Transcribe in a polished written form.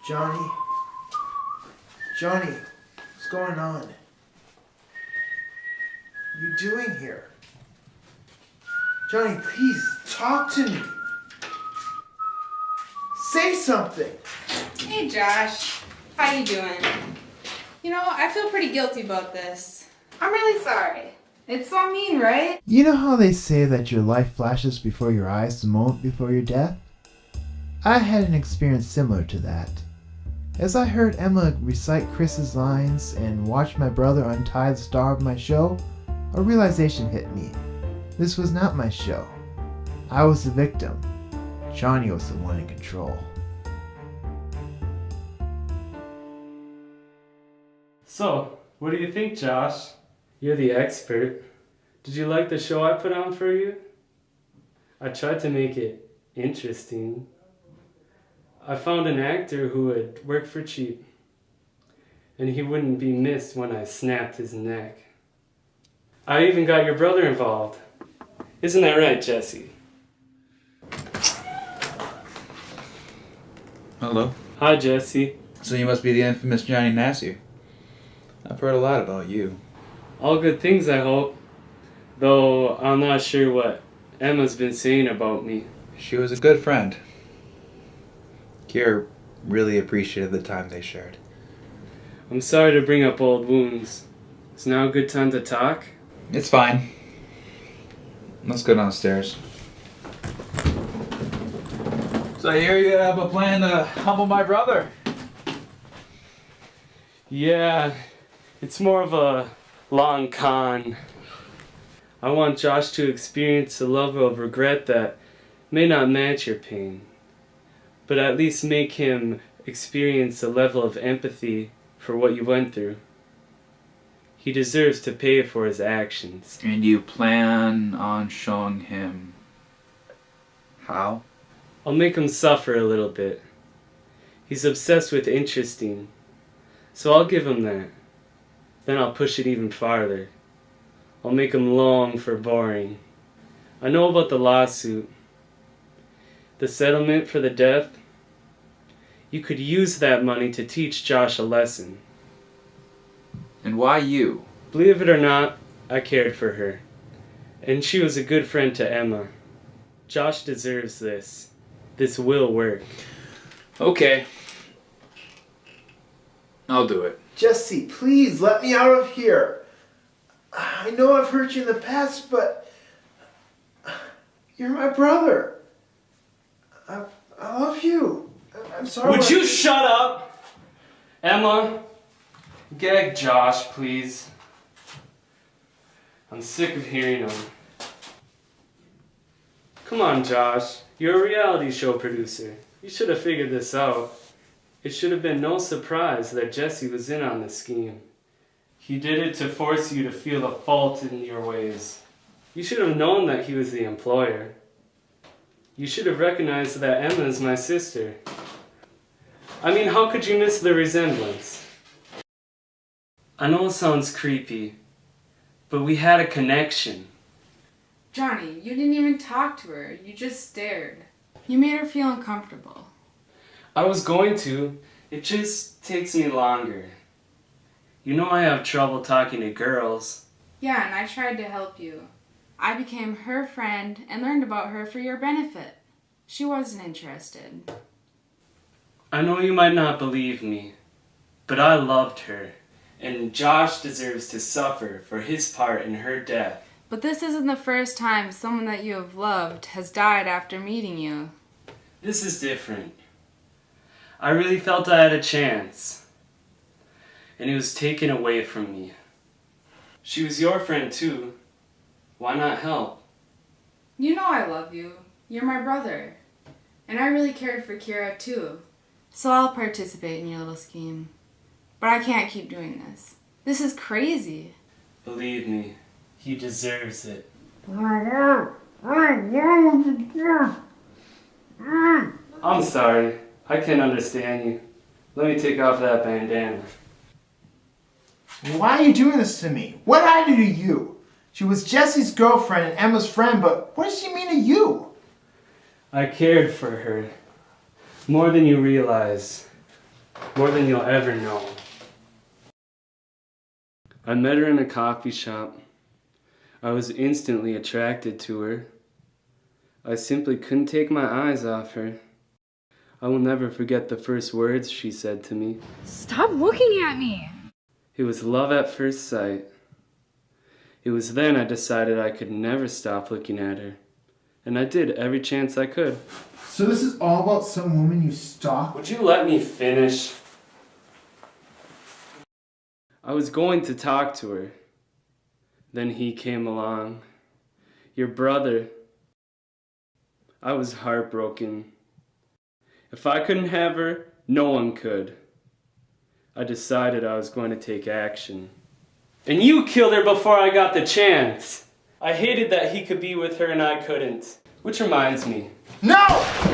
Jonny? Jonny, what's going on? What are you doing here? Jonny, please, talk to me. Say something. Hey Josh, how you doing? You know, I feel pretty guilty about this. I'm really sorry. It's so mean, right? You know how they say that your life flashes before your eyes the moment before your death? I had an experience similar to that. As I heard Emma recite Chris's lines and watched my brother untie the star of my show, a realization hit me. This was not my show. I was the victim. Jonny was the one in control. So, what do you think, Josh? You're the expert. Did you like the show I put on for you? I tried to make it interesting. I found an actor who would work for cheap, and he wouldn't be missed when I snapped his neck. I even got your brother involved. Isn't that right, Jesse? Hello. Hi, Jesse. So you must be the infamous Jonny Nasi. I've heard a lot about you. All good things, I hope. Though I'm not sure what Emma's been saying about me. She was a good friend. Kira really appreciated the time they shared. I'm sorry to bring up old wounds. Is now a good time to talk? It's fine. Let's go downstairs. So I hear you have a plan to humble my brother. Yeah, it's more of a long con. I want Josh to experience a level of regret that may not match your pain, but at least make him experience a level of empathy for what you went through. He deserves to pay for his actions. And you plan on showing him how? I'll make him suffer a little bit. He's obsessed with interesting, so I'll give him that. Then I'll push it even farther. I'll make him long for boring. I know about the lawsuit. The settlement for the death. You could use that money to teach Josh a lesson. And why you? Believe it or not, I cared for her. And she was a good friend to Emma. Josh deserves this. This will work. Okay. I'll do it. Jesse, please, let me out of here. I know I've hurt you in the past, but you're my brother. I love you. I'm sorry. Would you shut up? Emma, gag Josh, please. I'm sick of hearing him. Come on, Josh. You're a reality show producer. You should have figured this out. It should have been no surprise that Jesse was in on the scheme. He did it to force you to feel the fault in your ways. You should have known that he was the employer. You should have recognized that Emma is my sister. I mean, how could you miss the resemblance? I know it sounds creepy, but we had a connection. Jonny, you didn't even talk to her. You just stared. You made her feel uncomfortable. I was going to. It just takes me longer. You know I have trouble talking to girls. Yeah, and I tried to help you. I became her friend and learned about her for your benefit. She wasn't interested. I know you might not believe me, but I loved her, and Josh deserves to suffer for his part in her death. But this isn't the first time someone that you have loved has died after meeting you. This is different. I really felt I had a chance, and it was taken away from me. She was your friend too. Why not help? You know I love you. You're my brother. And I really cared for Cera too. So I'll participate in your little scheme. But I can't keep doing this. This is crazy. Believe me, he deserves it. I'm sorry. I can't understand you. Let me take off that bandana. Why are you doing this to me? What did I do to you? She was Jesse's girlfriend and Emma's friend, but what does she mean to you? I cared for her. More than you realize. More than you'll ever know. I met her in a coffee shop. I was instantly attracted to her. I simply couldn't take my eyes off her. I will never forget the first words she said to me. Stop looking at me! It was love at first sight. It was then I decided I could never stop looking at her. And I did every chance I could. So this is all about some woman you stalked? Would you let me finish? I was going to talk to her. Then he came along. Your brother. I was heartbroken. If I couldn't have her, no one could. I decided I was going to take action. And you killed her before I got the chance. I hated that he could be with her and I couldn't. Which reminds me. No!